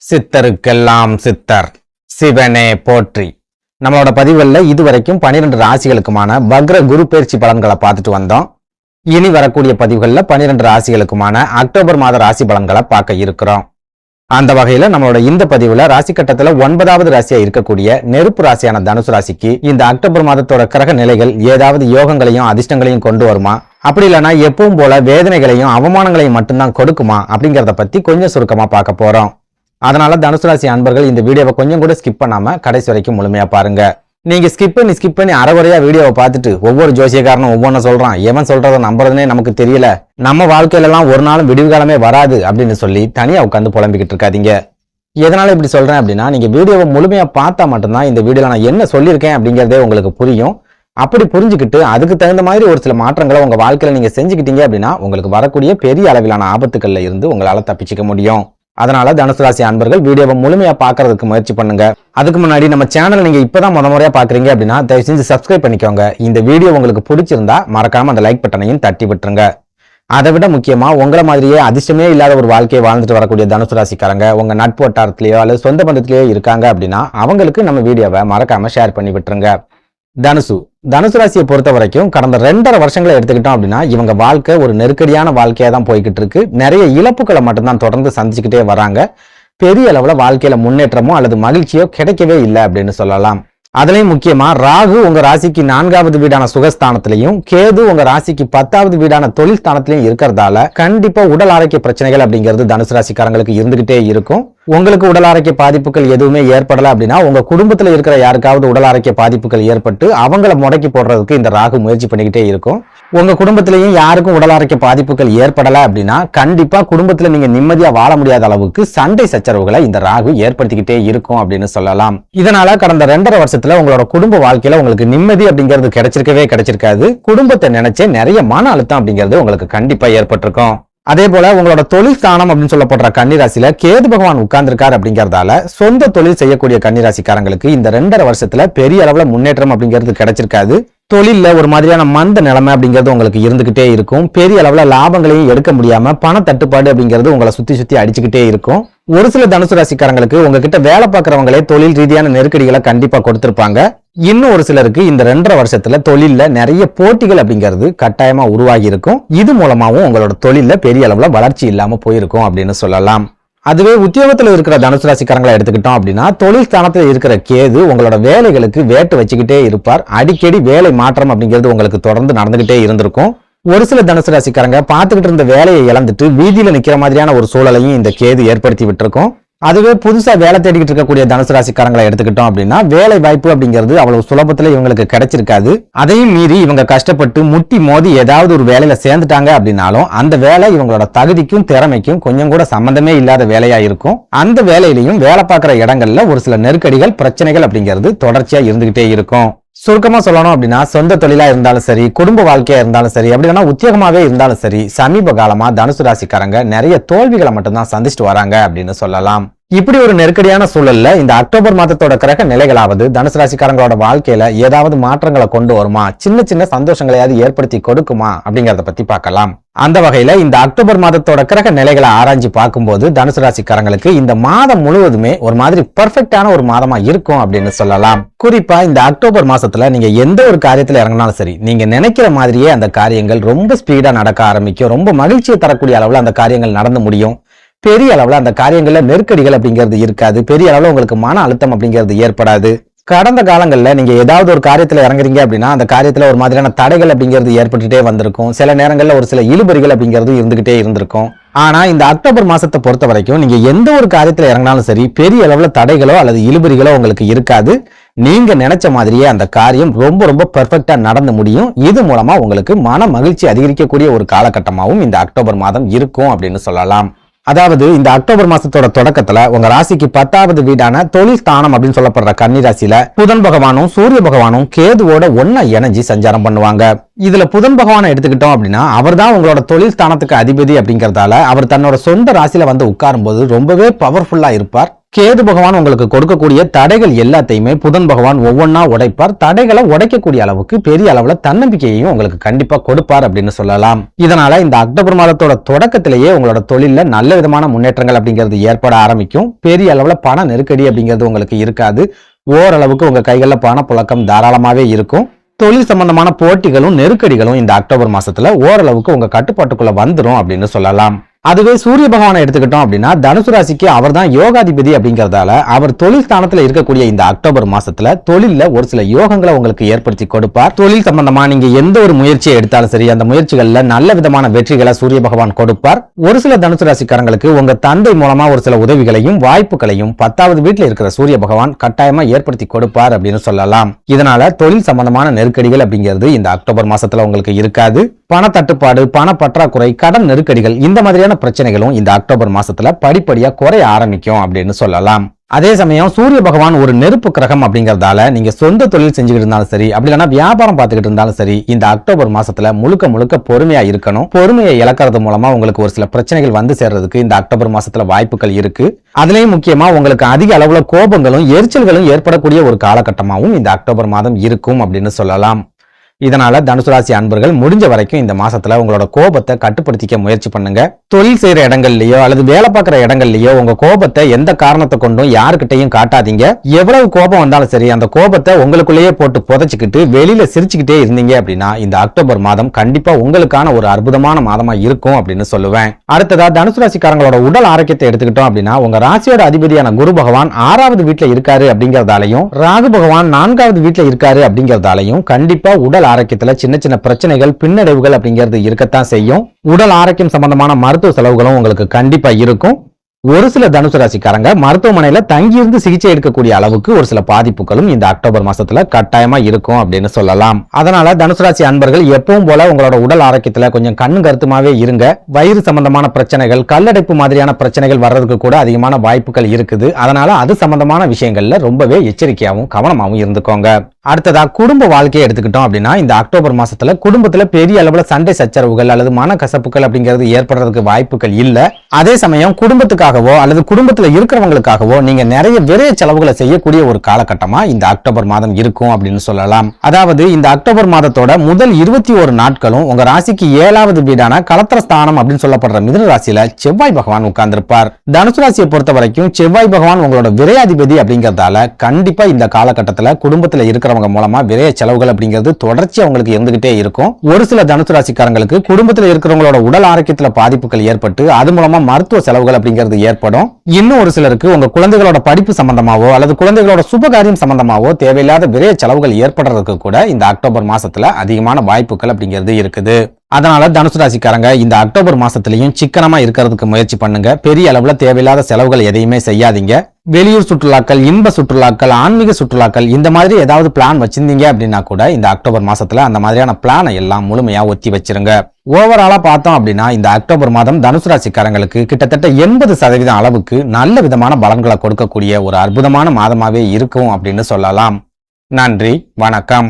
சித்தருக்கெல்லாம் சித்தர் சிவனே போற்றி. நம்மளோட பதிவுகளில் இதுவரைக்கும் 12 ராசிகளுக்குமான வக்ர குரு பயிற்சி பலன்களை பார்த்துட்டு வந்தோம். இனி வரக்கூடிய பதிவுகளில் 12 ராசிகளுக்குமான அக்டோபர் மாத ராசி பலன்களை பார்க்க இருக்கிறோம். அந்த வகையில நம்மளோட இந்த பதிவுல ராசி கட்டத்துல 9வது ராசியா இருக்கக்கூடிய நெருப்பு ராசியான தனுசு ராசிக்கு இந்த அக்டோபர் மாதத்தோட கிரக நிலைகள் ஏதாவது யோகங்களையும் அதிர்ஷ்டங்களையும் கொண்டு வருமா, அப்படி இல்லைன்னா எப்பவும் போல வேதனைகளையும் அவமானங்களையும் மட்டும்தான் கொடுக்குமா அப்படிங்கறத பத்தி கொஞ்சம் சுருக்கமா பார்க்க போறோம். அதனால தனுசு ராசி அன்பர்கள் இந்த வீடியோவை கொஞ்சம் கூட ஸ்கிப் பண்ணாம கடைசி வரைக்கும் முழுமையா பாருங்க. நீங்க ஸ்கிப் பண்ணி அரைவரையா வீடியோவை பார்த்துட்டு ஒவ்வொரு ஜோசியக்காரனும் ஒவ்வொன்றும் சொல்றான், எவன் சொல்றதை நம்புறதுனே நமக்கு தெரியல, நம்ம வாழ்க்கையில எல்லாம் ஒரு நாளும் விடிவு காலமே வராது அப்படின்னு சொல்லி தனியா உட்காந்து புலம்பிக்கிட்டு இருக்காதீங்க. எதனால இப்படி சொல்றேன் அப்படின்னா, நீங்க வீடியோவை முழுமையா பார்த்தா மட்டும்தான் இந்த வீடியோல நான் என்ன சொல்லியிருக்கேன் அப்படிங்கறதே உங்களுக்கு புரியும். அப்படி புரிஞ்சுக்கிட்டு அதுக்கு தகுந்த மாதிரி ஒரு சில மாற்றங்களை உங்க வாழ்க்கையில நீங்க செஞ்சுக்கிட்டீங்க அப்படின்னா உங்களுக்கு வரக்கூடிய பெரிய அளவிலான ஆபத்துக்கள்ல இருந்து உங்களால தப்பிச்சுக்க முடியும். அதனால தனுசு ராசி அன்பர்கள் வீடியோவை முழுமையா பாக்குறதுக்கு முயற்சி பண்ணுங்க. அதுக்கு முன்னாடி நம்ம சேனல் நீங்க இப்பதான் முறையா பாக்குறீங்க அப்படின்னா தயவு செஞ்சு சப்ஸ்கிரைப் பண்ணிக்கோங்க. இந்த வீடியோ உங்களுக்கு பிடிச்சிருந்தா மறக்காம அந்த லைக் பட்டனையும் தட்டி விட்டுருங்க. அதை விட முக்கியமா உங்களை மாதிரியே அதிர்ஷ்டமே இல்லாத ஒரு வாழ்க்கையை வாழ்ந்துட்டு வரக்கூடிய தனுசு ராசிக்காரங்க உங்க நட்பு வட்டாரத்திலேயோ அல்லது சொந்த பந்தத்திலேயோ இருக்காங்க அப்படின்னா அவங்களுக்கு நம்ம வீடியோவை மறக்காம ஷேர் பண்ணி விட்டுருங்க. தனுசு ராசியை பொறுத்த வரைக்கும் கடந்த 2.5 வருஷங்களை எடுத்துக்கிட்டோம் அப்படின்னா இவங்க வாழ்க்கை ஒரு நெருக்கடியான வாழ்க்கையா தான் போய்கிட்டு இருக்கு. நிறைய இழப்புகளை மட்டும்தான் தொடர்ந்து சந்திச்சுக்கிட்டே வராங்க. பெரிய அளவுல வாழ்க்கையில முன்னேற்றமோ அல்லது மகிழ்ச்சியோ கிடைக்கவே இல்லை அப்படின்னு சொல்லலாம். அதுலயும் முக்கியமா ராகு உங்க ராசிக்கு 4வது வீடான சுகஸ்தானத்திலையும் கேது உங்க ராசிக்கு 10வது வீடான தொழில் ஸ்தானத்திலையும் இருக்கிறதால கண்டிப்பா உடல் ஆரோக்கிய பிரச்சனைகள் அப்படிங்கிறது தனுசு ராசிக்காரங்களுக்கு இருந்துகிட்டே இருக்கும். உங்களுக்கு உடல் ஆரோக்கிய பாதிப்புகள் எதுவுமே ஏற்படல அப்படின்னா உங்க குடும்பத்துல இருக்கிற யாருக்காவது உடல் ஆரோக்கிய பாதிப்புகள் ஏற்பட்டு அவங்கள முடக்கி போடுறதுக்கு இந்த ராகு முயற்சி பண்ணிக்கிட்டே இருக்கும். உங்க குடும்பத்திலையும் யாருக்கும் உடல் ஆரோக்கிய பாதிப்புகள் ஏற்படல அப்படின்னா கண்டிப்பா குடும்பத்துல நீங்க நிம்மதியா வாழ முடியாத அளவுக்கு சண்டை சச்சரவுகளை இந்த ராகு ஏற்படுத்திக்கிட்டே இருக்கும் அப்படின்னு சொல்லலாம். இதனால கடந்த 2.5 வருஷத்துல உங்களோட குடும்ப வாழ்க்கையில உங்களுக்கு நிம்மதி அப்படிங்கிறது கிடைச்சிருக்காது. குடும்பத்தை நினைச்சே நிறைய மன அழுத்தம் அப்படிங்கிறது உங்களுக்கு கண்டிப்பா ஏற்பட்டிருக்கும். அதே போல உங்களோட தொழில் ஸ்தானம் அப்படின்னு சொல்லப்படுற கன்னிராசியில கேது பகவான் உட்கார்ந்துருக்காரு அப்படிங்கறதால சொந்த தொழில் செய்யக்கூடிய கன்னிராசிக்காரங்களுக்கு இந்த 2.5 வருஷத்துல பெரிய அளவுல முன்னேற்றம் அப்படிங்கிறது கிடைச்சிருக்காது. தொழில்ல ஒரு மாதிரியான மந்த நிலைமை அப்படிங்கிறது உங்களுக்கு இருந்துகிட்டே இருக்கும். பெரிய அளவுல லாபங்களையும் எடுக்க முடியாம பண தட்டுப்பாடு அப்படிங்கிறது உங்களை சுத்தி அடிச்சுக்கிட்டே இருக்கும். ஒரு சில தனுசு ராசிக்காரங்களுக்கு உங்ககிட்ட வேலை பார்க்கறவங்களே தொழில் ரீதியான நெருக்கடிகளை கண்டிப்பா கொடுத்திருப்பாங்க. இன்னும் ஒரு சிலருக்கு இந்த 2.5 வருஷத்துல தொழில்ல நிறைய போட்டிகள் அப்படிங்கிறது கட்டாயமா உருவாகி இருக்கும். இது மூலமாவும் உங்களோட தொழில்ல பெரிய அளவுல வளர்ச்சி இல்லாம போயிருக்கும் அப்படின்னு சொல்லலாம். அதுவே உத்தியோகத்துல இருக்கிற தனுசு ராசிக்காரங்களை எடுத்துக்கிட்டோம் அப்படின்னா தொழில் ஸ்தானத்துல இருக்கிற கேது உங்களோட வேலைகளுக்கு வேட்டு வச்சுக்கிட்டே இருப்பார். அடிக்கடி வேலை மாற்றம் அப்படிங்கிறது உங்களுக்கு தொடர்ந்து நடந்துகிட்டே இருந்திருக்கும். ஒரு சில தனுசு ராசிக்காரங்க பார்த்துக்கிட்டு இருந்த வேலையை இழந்துட்டு வீதியில நிக்கிற மாதிரியான ஒரு சூழலையும் இந்த கேது ஏற்படுத்தி விட்டுருக்கும். அதுவே புதுசா வேலை தேடிக்கிட்டு இருக்கக்கூடிய தனுசு ராசிக்காரங்களை எடுத்துக்கிட்டோம் அப்படின்னா வேலை வாய்ப்பு அப்படிங்கிறது அவ்வளவு சுலபத்துல இவங்களுக்கு கிடைச்சிருக்காது. அதையும் மீறி இவங்க கஷ்டப்பட்டு முட்டி மோதி ஏதாவது ஒரு வேலையில சேர்ந்துட்டாங்க அப்படின்னாலும் அந்த வேலை இவங்களோட தகுதிக்கும் திறமைக்கும் கொஞ்சம் கூட சம்பந்தமே இல்லாத வேலையா இருக்கும். அந்த வேலையிலையும் வேலை பார்க்கிற இடங்கள்ல ஒரு சில நெருக்கடிகள் பிரச்சனைகள் அப்படிங்கிறது தொடர்ச்சியா இருந்துகிட்டே இருக்கும். சுருக்கமா சொல்லணும் அப்படின்னா சொந்த தொழிலா இருந்தாலும் சரி, குடும்ப வாழ்க்கையா இருந்தாலும் சரி, அப்படி இல்லைன்னா உத்தியோகமாவே இருந்தாலும் சரி, சமீப காலமா தனுசு ராசிக்காரங்க நிறைய தோல்விகளை மட்டும்தான் சந்திச்சுட்டு வராங்க அப்படின்னு சொல்லலாம். இப்படி ஒரு நெருக்கடியான சூழல்ல இந்த அக்டோபர் மாதத்தோட கிரக நிலைகளாவது தனுசு ராசிக்காரங்களோட வாழ்க்கையில ஏதாவது மாற்றங்களை கொண்டு வருமா, சின்ன சந்தோஷங்களையாவது ஏற்படுத்தி கொடுக்குமா அப்படிங்கறத பத்தி பார்க்கலாம். அந்த வகையில இந்த அக்டோபர் மாதத்தோட கிரக நிலைகளை ஆராய்ச்சி பார்க்கும்போது தனுசு ராசிக்காரங்களுக்கு இந்த மாதம் முழுவதுமே ஒரு மாதிரி பெர்ஃபெக்டான ஒரு மாதமா இருக்கும் அப்படின்னு சொல்லலாம். குறிப்பா இந்த அக்டோபர் மாசத்துல நீங்க எந்த ஒரு காரியத்துல இறங்கினாலும் சரி, நீங்க நினைக்கிற மாதிரியே அந்த காரியங்கள் ரொம்ப ஸ்பீடா நடக்க ஆரம்பிக்கும். ரொம்ப மகிழ்ச்சியை தரக்கூடிய அளவுல அந்த காரியங்கள் நடந்து முடியும். பெரிய அளவுல அந்த காரியங்கள்ல நெருக்கடிகள் அப்படிங்கிறது இருக்காது. பெரிய அளவுல உங்களுக்கு மன அழுத்தம் அப்படிங்கிறது ஏற்படாது. கடந்த காலங்கள்ல நீங்க ஏதாவது ஒரு காரியத்துல இறங்குறீங்க அப்படின்னா அந்த காரியத்துல ஒரு மாதிரியான தடைகள் அப்படிங்கிறது ஏற்பட்டுட்டே வந்திருக்கும். சில நேரங்கள்ல ஒரு சில இழுபறிகள் அப்படிங்கிறது இருந்துகிட்டே இருந்திருக்கும். ஆனா இந்த அக்டோபர் மாசத்தை பொறுத்த வரைக்கும் நீங்க எந்த ஒரு காரியத்துல இறங்கினாலும் சரி பெரிய அளவுல தடைகளோ அல்லது இழுபறிகளோ உங்களுக்கு இருக்காது. நீங்க நினைச்ச மாதிரியே அந்த காரியம் ரொம்ப பெர்ஃபெக்டா நடந்து முடியும். இது மூலமா உங்களுக்கு மன மகிழ்ச்சி அதிகரிக்கக்கூடிய ஒரு காலகட்டமாகவும் இந்த அக்டோபர் மாதம் இருக்கும் அப்படின்னு சொல்லலாம். அதாவது இந்த அக்டோபர் மாசத்தோட தொடக்கத்துல உங்க ராசிக்கு 10வது வீடான தொழில் ஸ்தானம் அப்படின்னு சொல்லப்படுற கன்னிராசியில புதன் பகவானும் சூரிய பகவானும் கேதுவோட ஒன்னா இணைஞ்சு சஞ்சாரம் பண்ணுவாங்க. இதுல புதன் பகவானை எடுத்துக்கிட்டோம் அப்படின்னா அவர் தான் உங்களோட தொழில் ஸ்தானத்துக்கு அதிபதி அப்படிங்கறதால அவர் தன்னோட சொந்த ராசியில வந்து உட்காரும் போது ரொம்பவே பவர்ஃபுல்லா இருப்பார். கேது பகவான் உங்களுக்கு கொடுக்கக்கூடிய தடைகள் எல்லாத்தையுமே புதன் பகவான் ஒவ்வொன்னா உடைப்பார். தடைகளை உடைக்கக்கூடிய அளவுக்கு பெரிய அளவுல தன்னம்பிக்கையையும் உங்களுக்கு கண்டிப்பா கொடுப்பார் அப்படின்னு சொல்லலாம். இதனால இந்த அக்டோபர் மாதத்தோட தொடக்கத்திலேயே உங்களோட தொழில நல்ல விதமான முன்னேற்றங்கள் அப்படிங்கிறது ஏற்பட ஆரம்பிக்கும். பெரிய அளவுல பண நெருக்கடி அப்படிங்கிறது உங்களுக்கு இருக்காது. ஓரளவுக்கு உங்க கைகள்ல பணப்புழக்கம் தாராளமாவே இருக்கும். தொழில் சம்பந்தமான போட்டிகளும் நெருக்கடிகளும் இந்த அக்டோபர் மாசத்துல ஓரளவுக்கு உங்க கட்டுப்பாட்டுக்குள்ள வந்துடும் அப்படின்னு சொல்லலாம். அதுவே சூரிய பகவானை எடுத்துக்கிட்டோம் அப்படின்னா தனுசு ராசிக்கு அவர் தான் யோகாதிபதி அப்படிங்கறதால அவர் தொழில் ஸ்தானத்துல இருக்கக்கூடிய இந்த அக்டோபர் மாசத்துல தொழில்ல ஒரு சில யோகங்களை உங்களுக்கு ஏற்படுத்தி கொடுப்பார். தொழில் சம்பந்தமா நீங்க எந்த ஒரு முயற்சியை எடுத்தாலும் சரி அந்த முயற்சிகள்ல நல்ல விதமான வெற்றிகளை சூரிய பகவான் கொடுப்பார். ஒரு சில தனுசு ராசிக்காரங்களுக்கு உங்க தந்தை மூலமா ஒரு சில உதவிகளையும் வாய்ப்புகளையும் 10வது வீட்டுல இருக்கிற சூரிய பகவான் கட்டாயமா ஏற்படுத்தி கொடுப்பார் அப்படின்னு சொல்லலாம். இதனால தொழில் சம்பந்தமான நெருக்கடிகள் அப்படிங்கிறது இந்த அக்டோபர் மாசத்துல உங்களுக்கு இருக்காது. பண தட்டுப்பாடு, பண பற்றாக்குறை, கடன் நெருக்கடிகள் இந்த மாதிரியான பிரச்சனைகளும் இந்த அக்டோபர் மாசத்துல படிப்படியா குறைய ஆரம்பிக்கும் அப்படின்னு சொல்லலாம். அதே சமயம் சூரிய பகவான் ஒரு நெருப்பு கிரகம் அப்படிங்கறதால நீங்க சொந்த தொழில் செஞ்சுக்கிட்டு இருந்தாலும் சரி அப்படி இல்லைன்னா வியாபாரம் பார்த்துக்கிட்டு இருந்தாலும் சரி இந்த அக்டோபர் மாசத்துல முழுக்க முழுக்க பொறுமையா இருக்கணும். பொறுமையை இழக்கிறது மூலமா உங்களுக்கு ஒரு சில பிரச்சனைகள் வந்து சேர்றதுக்கு இந்த அக்டோபர் மாசத்துல வாய்ப்புகள் இருக்கு. அதுலயும் முக்கியமா உங்களுக்கு அதிக அளவுல கோபங்களும் எரிச்சல்களும் ஏற்படக்கூடிய ஒரு காலகட்டமாகவும் இந்த அக்டோபர் மாதம் இருக்கும் அப்படின்னு சொல்லலாம். இதனால தனுசு ராசி அன்பர்கள் முடிஞ்ச வரைக்கும் இந்த மாசத்துல உங்களோட கோபத்தை கட்டுப்படுத்திக்க முயற்சி பண்ணுங்க. தொழில் செய்யற இடங்கள்லயோ அல்லது வேலை பார்க்கிற இடங்கள்லயோ உங்க கோபத்தை எந்த காரணத்தை கொண்டும் யாருக்கிட்டையும் காட்டாதீங்க. எவ்வளவு கோபம் வந்தாலும் சரி அந்த கோபத்தை உங்களுக்குள்ளேயே போட்டு புதைச்சுக்கிட்டு வெளியில சிரிச்சுக்கிட்டே இருந்தீங்க அப்படின்னா இந்த அக்டோபர் மாதம் கண்டிப்பா உங்களுக்கான ஒரு அற்புதமான மாதமா இருக்கும் அப்படின்னு சொல்லுவேன். அடுத்ததா தனுசு ராசிக்காரங்களோட உடல் ஆரோக்கியத்தை எடுத்துக்கிட்டோம் அப்படின்னா உங்க ராசியோட அதிபதியான குரு பகவான் 6வது வீட்டுல இருக்காரு அப்படிங்கறதாலையும் ராகு பகவான் 4வது வீட்டுல இருக்காரு அப்படிங்கறதாலையும் கண்டிப்பா உடல் ஆரோக்கியத்துல சின்ன சின்ன பிரச்சனைகள் பின்னடைவுகள் அப்படிங்கிறது இருக்கத்தான் செய்யும். உடல் ஆரோக்கியம் சம்பந்தமான மருத்துவ செலவுகளும் உங்களுக்கு கண்டிப்பா இருக்கும். ஒரு சில தனுசு ராசிக்காரங்க மருத்துவமனையில தங்கியிருந்து சிகிச்சை எடுக்கக்கூடிய அளவுக்கு ஒரு சில பாதிப்புகளும் இந்த அக்டோபர் மாசத்துல கட்டாயமா இருக்கும் அப்படின்னு சொல்லலாம். அதனால தனுசு ராசி அன்பர்கள் எப்பவும் போல உங்களோட உடல் ஆரோக்கியத்துல கொஞ்சம் கண்ணு கருத்துமாவே இருங்க. வயிறு சம்பந்தமான பிரச்சனைகள், கல்லடைப்பு மாதிரியான பிரச்சனைகள் வர்றதுக்கு கூட அதிகமான வாய்ப்புகள் இருக்குது. அதனால அது சம்பந்தமான விஷயங்கள்ல ரொம்பவே எச்சரிக்கையாவும் கவனமாவும் இருந்துக்கோங்க. அடுத்ததா குடும்ப வாழ்க்கையை எடுத்துக்கிட்டோம் அப்படின்னா இந்த அக்டோபர் மாசத்துல குடும்பத்துல பெரிய அளவுல சண்டை சச்சரவுகள் அல்லது மனக்கசப்புகள் அப்படிங்கிறது ஏற்படுறதுக்கு வாய்ப்புகள் இல்ல. அதே சமயம் குடும்பத்துக்காகவோ அல்லது குடும்பத்துல இருக்கிறவங்களுக்காகவோ நீங்க நிறைய விரைய செலவுகளை செய்யக்கூடிய ஒரு காலகட்டமா இந்த அக்டோபர் மாதம் இருக்கும் அப்படின்னு சொல்லலாம். அதாவது இந்த அக்டோபர் மாதத்தோட முதல் 21 நாட்களும் உங்க ராசிக்கு 7வது வீடான கலத்திரஸ்தானம் அப்படின்னு சொல்லப்படுற மிதுன ராசியில செவ்வாய் பகவான் உட்கார்ந்திருப்பார். தனுசு ராசியை பொறுத்த வரைக்கும் செவ்வாய் பகவான் உங்களோட விரையாதிபதி அப்படிங்கறதால கண்டிப்பா இந்த காலகட்டத்துல குடும்பத்துல இருக்கிற மூலமா விரைய செலவுகள் அப்படிங்கிறது தொடர்ச்சியா உங்களுக்கு இருந்துகிட்டே இருக்கும். ஒரு சில தனுசு ராசிக்காரங்களுக்கு குடும்பத்தில் இருக்கிறவங்களோட உடல் ஆரோக்கியத்துல பாதிப்புகள் ஏற்பட்டு அது மூலமா மருத்துவ செலவுகள் அப்படிங்கிறது ஏற்படும். இன்னும் ஒரு சிலருக்கு உங்க குழந்தைகளோட படிப்பு சம்பந்தமாவோ அல்லது குழந்தைகளோட சுபகாரியம் சம்பந்தமாவோ தேவையில்லாத விரைய செலவுகள் ஏற்படுறதுக்கு கூட இந்த அக்டோபர் மாசத்துல அதிகமான வாய்ப்புகள் அப்படிங்கிறது இருக்குது. அதனால தனுசு ராசிக்காரங்க இந்த அக்டோபர் மாசத்திலையும் சிக்கனமா இருக்கிறதுக்கு முயற்சி பண்ணுங்க. பெரிய அளவுல தேவையில்லாத செலவுகள் எதையுமே செய்யாதீங்க. வெளியூர் சுற்றுலாக்கள், இன்ப சுற்றுலாக்கள், ஆன்மீக சுற்றுலாக்கள் இந்த மாதிரி ஏதாவது பிளான் வச்சிருந்தீங்க அப்படின்னா கூட இந்த அக்டோபர் மாசத்துல அந்த மாதிரியான பிளானை எல்லாம் முழுமையா ஒத்தி வச்சிருங்க. ஓவராலா பார்த்தோம் அப்படின்னா இந்த அக்டோபர் மாதம் தனுசு ராசிக்காரங்களுக்கு கிட்டத்தட்ட 80% அளவுக்கு நல்ல விதமான பலன்களை கொடுக்கக்கூடிய ஒரு அற்புதமான மாதமாவே இருக்கும் அப்படின்னு சொல்லலாம். நன்றி, வணக்கம்.